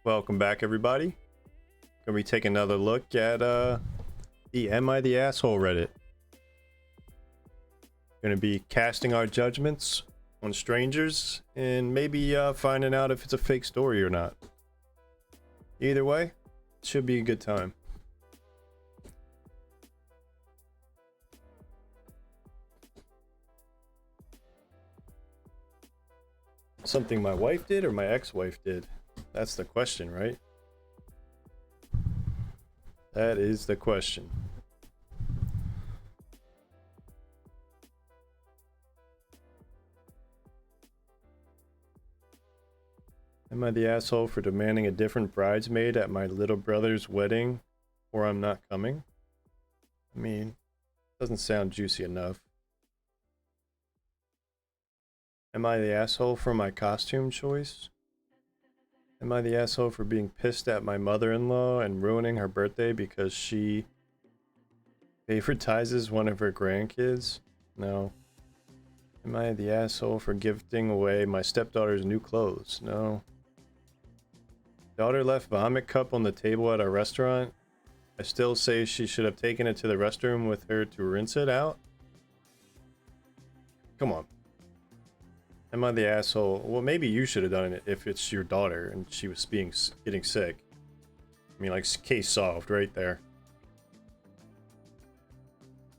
Welcome back, everybody. Gonna be taking another look at the Am I the Asshole Reddit. Gonna be casting our judgments on strangers and maybe finding out if it's a fake story or not. Either way, it should be a good time. Something my wife did or my ex-wife did? That's the question, right? That is the question. Am I the asshole for demanding a different bridesmaid at my little brother's wedding, or I'm not coming? I mean, doesn't sound juicy enough. Am I the asshole for my costume choice? Am I the asshole for being pissed at my mother-in-law and ruining her birthday because she favoritizes one of her grandkids? No. Am I the asshole for gifting away my stepdaughter's new clothes? No. Daughter left vomit cup on the table at our restaurant. I still say she should have taken it to the restroom with her to rinse it out. Come on. Am I the asshole? Well, maybe you should have done it if it's your daughter and she was getting sick. I mean, like, case solved right there.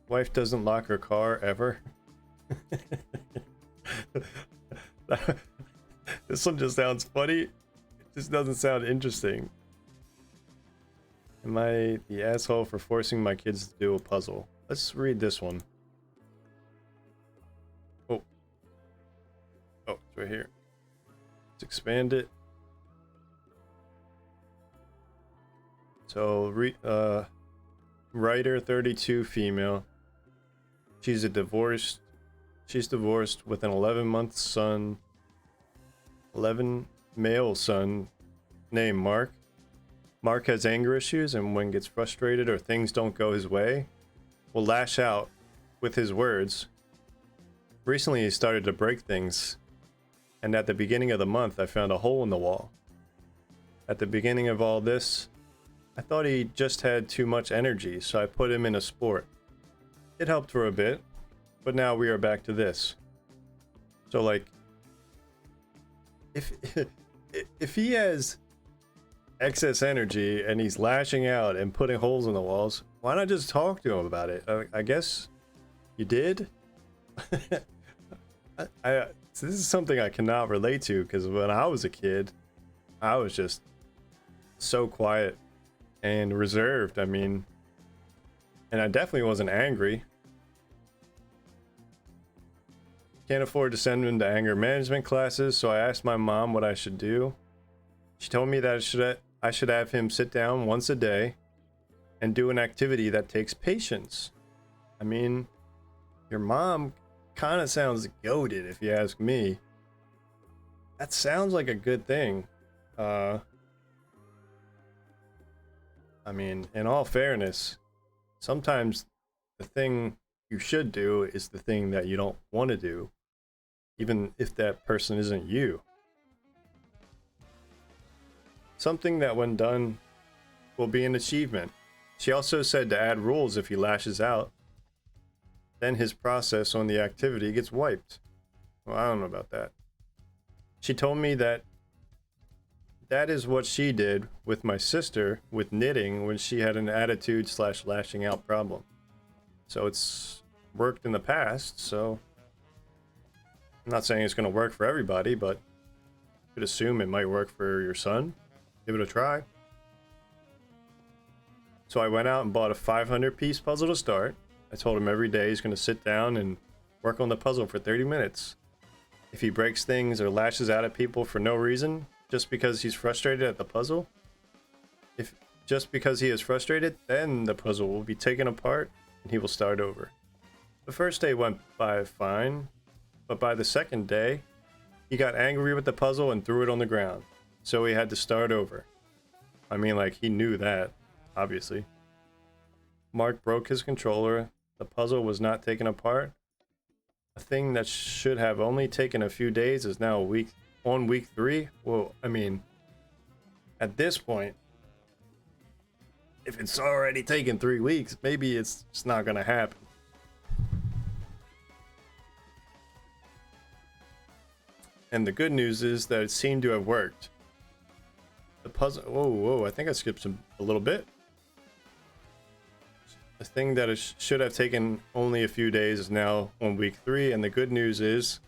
Wife doesn't lock her car ever. This one just sounds funny. It just doesn't sound interesting. Am I the asshole for forcing my kids to do a puzzle? Let's read this one. Oh, it's right here. Let's expand it. So, writer 32, female. She's divorced with an 11-month son, 11 male son named Mark. Mark has anger issues, and when gets frustrated or things don't go his way, will lash out with his words. Recently, he started to break things. And at the beginning of the month, I found a hole in the wall. At the beginning of all this, I thought he just had too much energy, so I put him in a sport. It helped for a bit, but now we are back to this. So, like, if he has excess energy and he's lashing out and putting holes in the walls, why not just talk to him about it? I guess you did. So this is something I cannot relate to, because when I was a kid, I was just so quiet and reserved. I mean, and I definitely wasn't angry. Can't afford to send him to anger management classes, so I asked my mom what I should do. She told me that I should have him sit down once a day and do an activity that takes patience. I mean, your mom kind of sounds goated, if you ask me. That sounds like a good thing. I mean, in all fairness, sometimes the thing you should do is the thing that you don't want to do, even if that person isn't you. Something that when done will be an achievement. She also said to add rules if he lashes out. Then his process on the activity gets wiped. Well, I don't know about that. She told me that is what she did with my sister with knitting when she had an attitude / lashing out problem. So it's worked in the past, so I'm not saying it's going to work for everybody, but you could assume it might work for your son. Give it a try. So I went out and bought a 500-piece puzzle to start. I told him every day he's going to sit down and work on the puzzle for 30 minutes. If he breaks things or lashes out at people for no reason, just because he's frustrated at the puzzle, just because he is frustrated, then the puzzle will be taken apart and he will start over. The first day went by fine, but by the second day, he got angry with the puzzle and threw it on the ground. So he had to start over. I mean, like, he knew that, obviously. Mark broke his controller. The puzzle was not taken apart. A thing that should have only taken a few days is now on week 3. Well, I mean, At this point, if it's already taken 3 weeks, maybe it's just not gonna happen. And the good news is that it seemed to have worked. The puzzle, whoa, I think I skipped a little bit. The thing that should have taken only a few days is now on week 3, and the good news is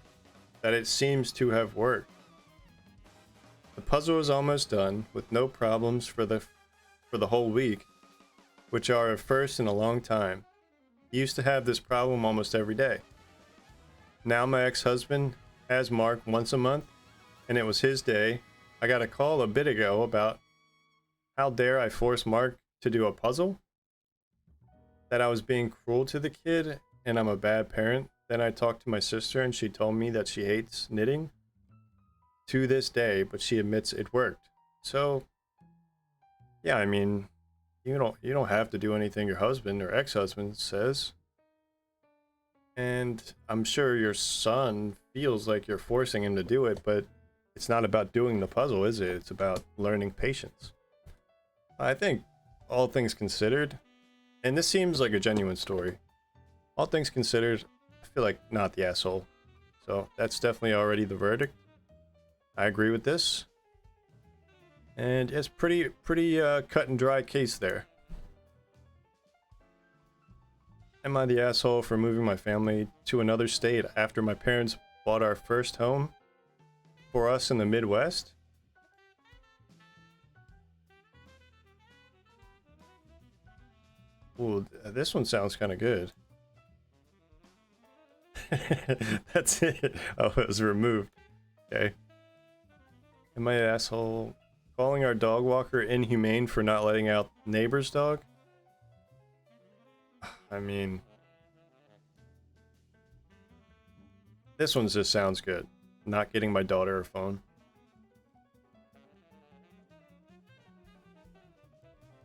that it seems to have worked. The puzzle is almost done with no problems for the whole week, which are a first in a long time. I used to have this problem almost every day. Now my ex-husband has Mark once a month, and it was his day. I got a call a bit ago about how dare I force Mark to do a puzzle? That I was being cruel to the kid and I'm a bad parent. Then I talked to my sister and she told me that she hates knitting to this day, but she admits it worked. So yeah, I mean, you don't have to do anything your husband or ex-husband says. And I'm sure your son feels like you're forcing him to do it, but it's not about doing the puzzle, is it? It's about learning patience. I think all things considered, and this seems like a genuine story, all things considered, I feel like not the asshole. So that's definitely already the verdict. I agree with this. And it's pretty cut and dry case there. Am I the asshole for moving my family to another state after my parents bought our first home for us in the Midwest? Ooh, this one sounds kind of good. That's it. Oh, it was removed. Okay. Am I an asshole calling our dog walker inhumane for not letting out neighbor's dog? I mean, this one just sounds good. Not getting my daughter a phone.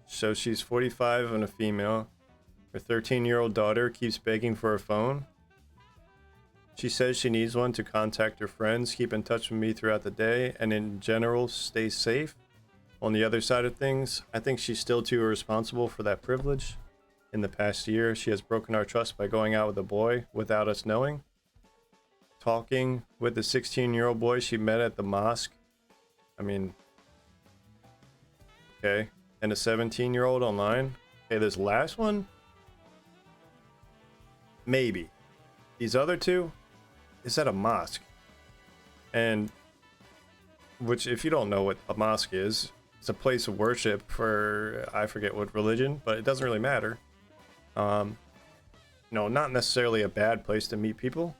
So she's 45 and a female. Her 13-year-old daughter keeps begging for a phone. She says she needs one to contact her friends, keep in touch with me throughout the day, and in general, stay safe. On the other side of things, I think she's still too irresponsible for that privilege. In the past year, she has broken our trust by going out with a boy without us knowing. Talking with the 16-year-old boy she met at the mosque. I mean, okay. And a 17-year-old online. Okay, this last one? Maybe. These other two? Is at a mosque. And, which if you don't know what a mosque is, it's a place of worship for, I forget what religion, but it doesn't really matter. No, not necessarily a bad place to meet people,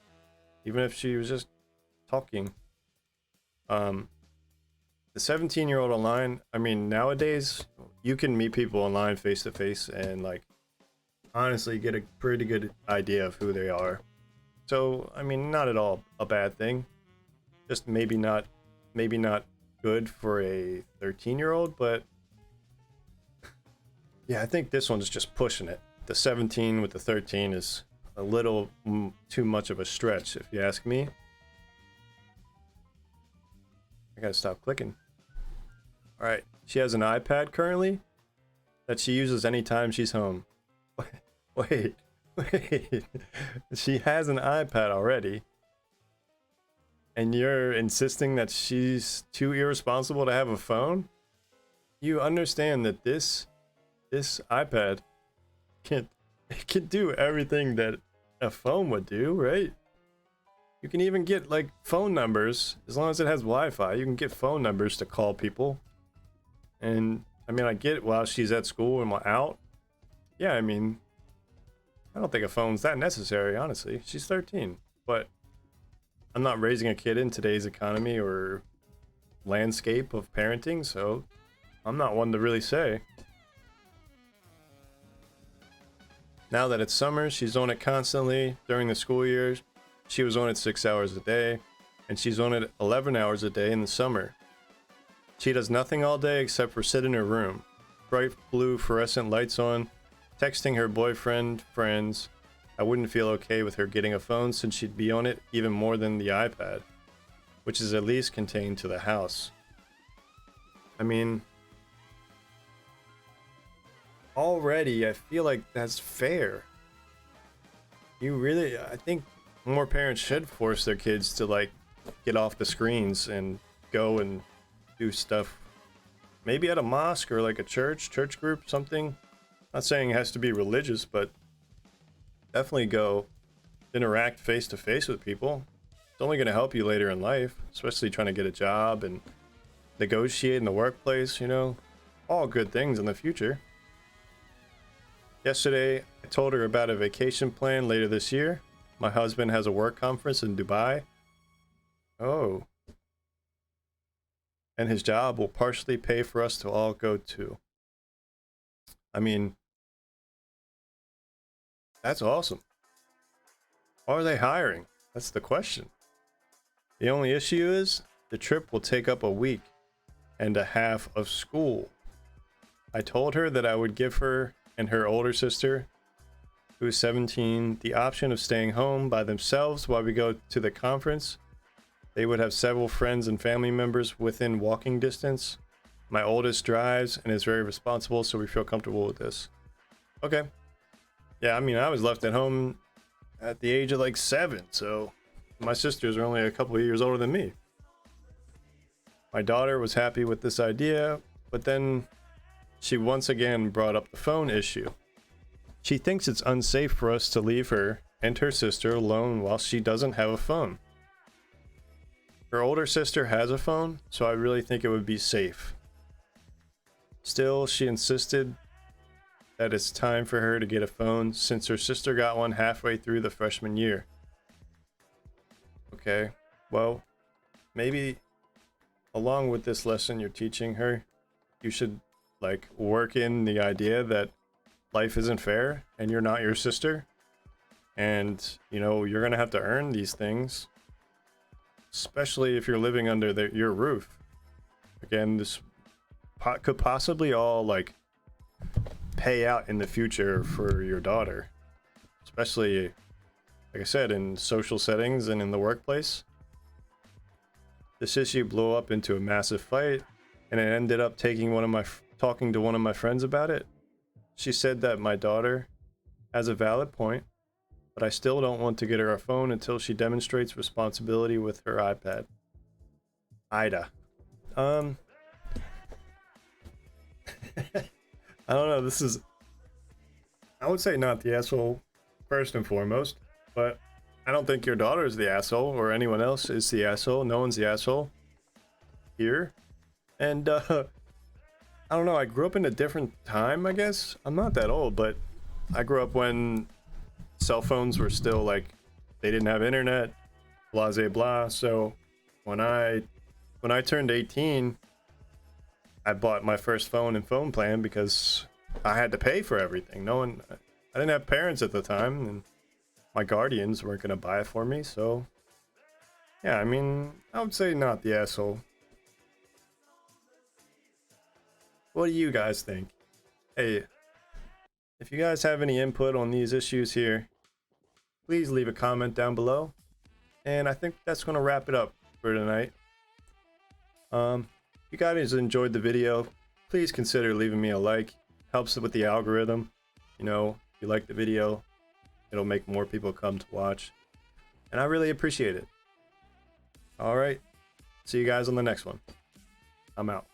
even if she was just talking. The 17-year-old online, I mean, nowadays you can meet people online face to face and like honestly get a pretty good idea of who they are. So, I mean, not at all a bad thing. Just maybe not good for a 13-year-old, but yeah, I think this one's just pushing it. The 17 with the 13 is a little too much of a stretch, if you ask me. I gotta stop clicking. All right, she has an iPad currently that she uses anytime she's home. Wait. She has an iPad already, and you're insisting that she's too irresponsible to have a phone? You understand that this iPad can do everything that a phone would do, right? You can even get like phone numbers as long as it has Wi-Fi. You can get phone numbers to call people. And I mean, I get it while she's at school and while out. Yeah, I mean, I don't think a phone's that necessary, honestly. She's 13, but I'm not raising a kid in today's economy or landscape of parenting, so I'm not one to really say. Now that it's summer, she's on it constantly. During the school year, she was on it 6 hours a day, and she's on it 11 hours a day in the summer. She does nothing all day except for sit in her room. Bright blue fluorescent lights on, texting her boyfriend, friends. I wouldn't feel okay with her getting a phone since she'd be on it even more than the iPad, which is at least contained to the house. I mean, already, I feel like that's fair. I think more parents should force their kids to like get off the screens and go and do stuff. Maybe at a mosque or like a church group, something. Not saying it has to be religious, but definitely go interact face to face with people. It's only going to help you later in life, especially trying to get a job and negotiate in the workplace, you know, all good things in the future. Yesterday, I told her about a vacation plan later this year. My husband has a work conference in Dubai. Oh. And his job will partially pay for us to all go to. I mean, that's awesome. Are they hiring? That's the question. The only issue is the trip will take up a week and a half of school. I told her that I would give her and her older sister, who is 17, the option of staying home by themselves while we go to the conference. They would have several friends and family members within walking distance. My oldest drives and is very responsible, so we feel comfortable with this. Okay. Yeah, I mean, I was left at home at the age of like 7, so my sisters are only a couple of years older than me. My daughter was happy with this idea, but then she once again brought up the phone issue. She thinks it's unsafe for us to leave her and her sister alone while she doesn't have a phone. Her older sister has a phone, so I really think it would be safe. Still, she insisted that it's time for her to get a phone since her sister got one halfway through the freshman year. Okay, well, maybe along with this lesson you're teaching her, you should like work in the idea that life isn't fair and you're not your sister, and you know you're gonna have to earn these things, especially if you're living under your roof. Again, this could possibly all like pay out in the future for your daughter, especially like I said, in social settings and in the workplace. This issue blew up into a massive fight, and it ended up talking to one of my friends about it. She said that my daughter has a valid point, but I still don't want to get her a phone until she demonstrates responsibility with her iPad. AITA. I don't know, I would say not the asshole first and foremost, but I don't think your daughter is the asshole or anyone else is the asshole. No one's the asshole here. And I don't know, I grew up in a different time, I guess. I'm not that old, but I grew up when cell phones were still like, they didn't have internet, blah, blah, blah. So when I turned 18, I bought my first phone and phone plan because I had to pay for everything. I didn't have parents at the time, and my guardians weren't going to buy it for me. So yeah, I mean, I would say not the asshole. What do you guys think? Hey, if you guys have any input on these issues here, please leave a comment down below. And I think that's going to wrap it up for tonight. If you guys enjoyed the video, please consider leaving me a like. Helps with the algorithm. You know, if you like the video, it'll make more people come to watch. And I really appreciate it. All right. See you guys on the next one. I'm out.